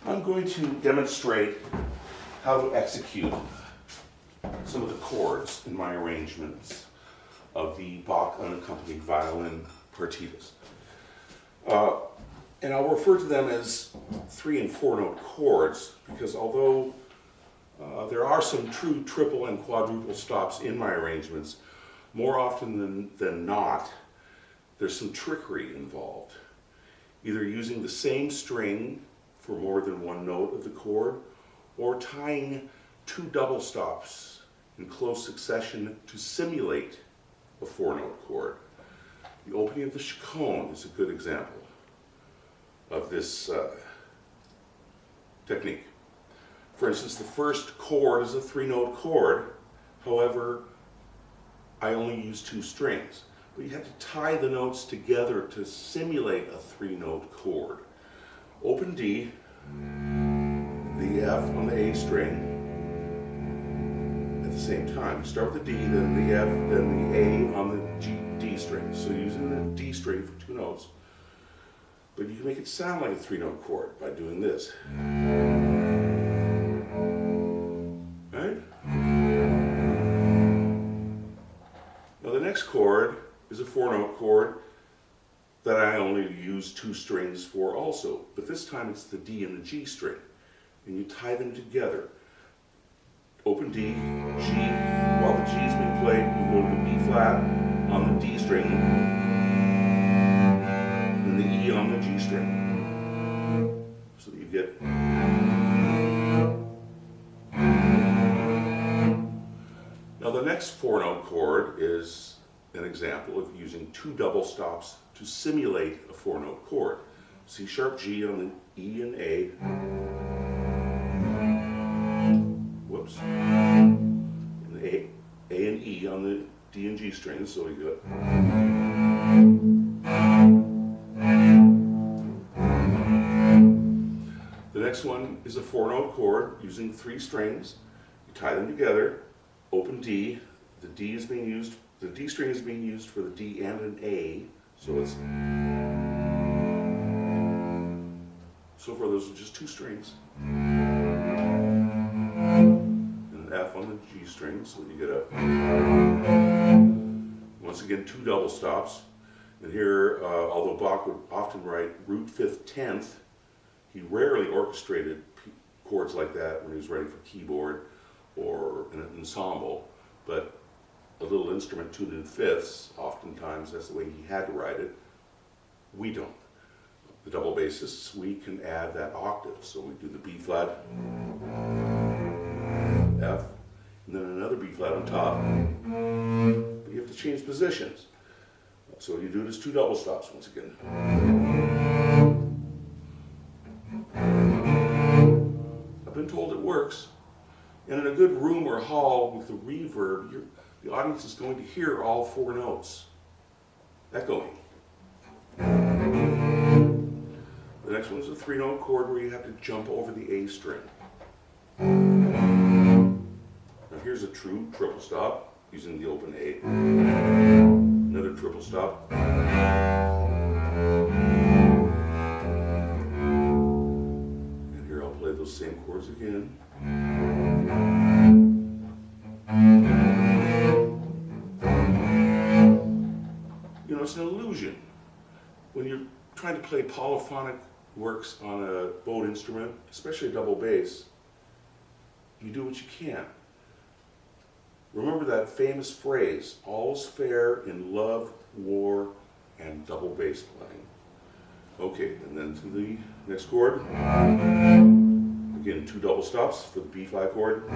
I'm going to demonstrate how to execute some of the chords in my arrangements of the Bach unaccompanied violin partitas. And I'll refer to them as 3- and 4-note chords because although there are some true triple and quadruple stops in my arrangements, more often than not, there's some trickery involved. Either using the same string for more than one note of the chord, or tying 2 double stops in close succession to simulate a 4-note chord. The opening of the Chaconne is a good example of this technique. For instance, the first chord is a 3-note chord. However, I only use 2 strings. But you have to tie the notes together to simulate a 3-note chord. Open D, the F on the A string at the same time. You start with the D, then the F, then the A on the D string. So using the D string for 2 notes. But you can make it sound like a 3-note chord by doing this. Right? Now the next chord is a 4-note chord that I only use 2 strings for also. But this time it's the D and the G string. And you tie them together. Open D, G. While the G is being played, you go to the B flat on the D string, and the E on the G string. So that you get. Now the next 4-note chord is an example of using 2 double stops to simulate a 4-note chord. C sharp G on the E and A. Whoops. And the A and E on the D and G strings, so we got. The next one is a 4-note chord using 3 strings. You tie them together. Open D. The D is being used. The D string is being used for the D and an A. So it's. So far, those are just 2 strings. And an F on the G string, so you get a. Once again, 2 double stops. And here, although Bach would often write root 5th 10th, he rarely orchestrated chords like that when he was writing for keyboard or an ensemble. But a little instrument tuned in fifths, oftentimes that's the way he had to write it. We don't. The double bassists, we can add that octave. So we do the B flat, F, and then another B flat on top. But you have to change positions. So you do it as 2 double stops once again. I've been told it works. And in a good room or hall with the reverb, the audience is going to hear all 4 notes echoing. The next one is a 3-note chord where you have to jump over the A string. Now here's a true triple stop using the open A. Another triple stop. And here I'll play those same chords again. You know, it's an illusion. When you're trying to play polyphonic works on a bowed instrument, especially a double bass, you do what you can. Remember that famous phrase, all's fair in love, war, and double bass playing. Okay, and then to the next chord. Again, 2 double stops for the B flat chord.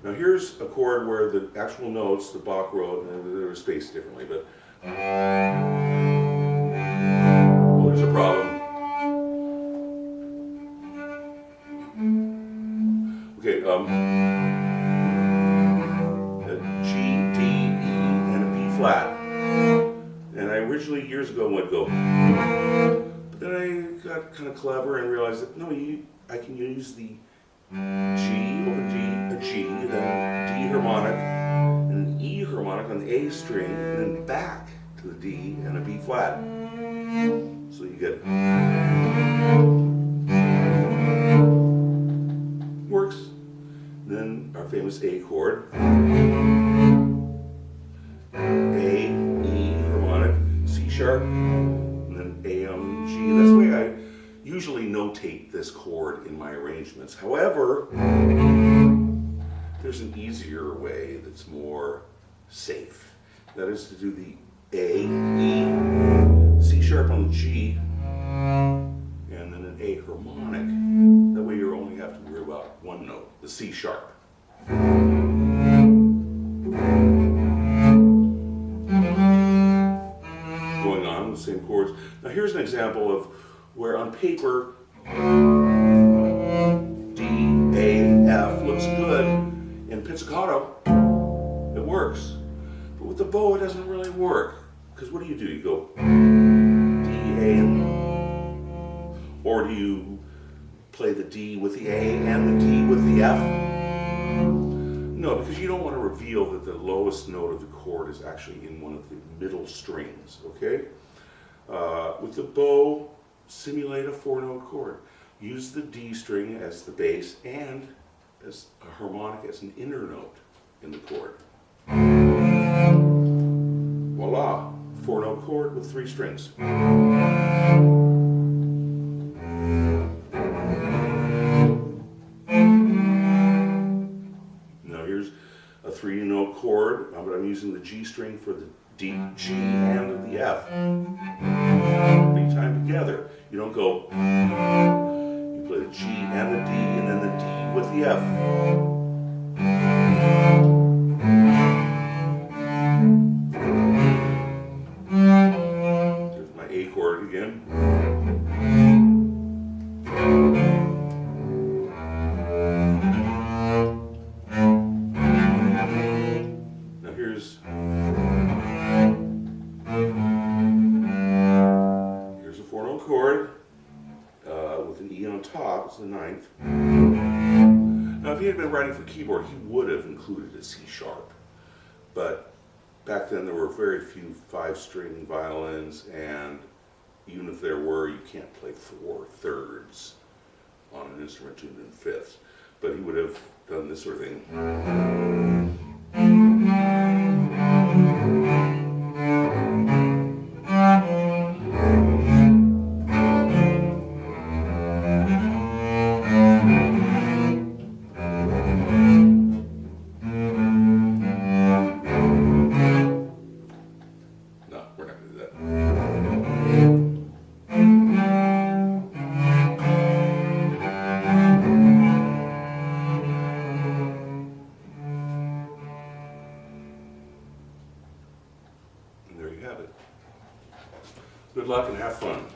Now here's a chord where the actual notes that Bach wrote, and they were spaced differently, but well, there's a problem. Okay, a G, D, E, and a B flat. And I originally, years ago, would go, but then I got kind of clever and realized that no, I can use the G, open G, a G, then D harmonic, and an E harmonic on the A string, and then back to the D and a B flat. So you get famous A chord. A, E, harmonic, C sharp, and then A on G. That's the way I usually notate this chord in my arrangements. However, there's an easier way that's more safe. That is to do the A, E, C sharp on the G, and then an A harmonic. That way you only have to worry about one note, the C sharp. Going on, the same chords. Now here's an example of where on paper, D, A, F looks good. In pizzicato, it works. But with the bow, it doesn't really work. Because what do? You go D, A, or do you play the D with the A and the D with the F? No, because you don't want to reveal that the lowest note of the chord is actually in one of the middle strings, okay? With the bow, simulate a 4-note chord. Use the D string as the bass and as a harmonic as an inner note in the chord. Voila, 4-note chord with 3 strings. Now here's a 3-note chord, but I'm using the G string for the D, G, and the F. Big time together. You don't go, you play the G and the D, and then the D with the F. There's my A chord again. Now here's a 4-note chord with an E on top. It's the 9th. Now, if he had been writing for keyboard, he would have included a C sharp. But back then, there were very few 5-string violins, and even if there were, you can't play 4/3 on an instrument tuned in 5ths. But he would have done this sort of thing. There you have it. Good luck and have fun.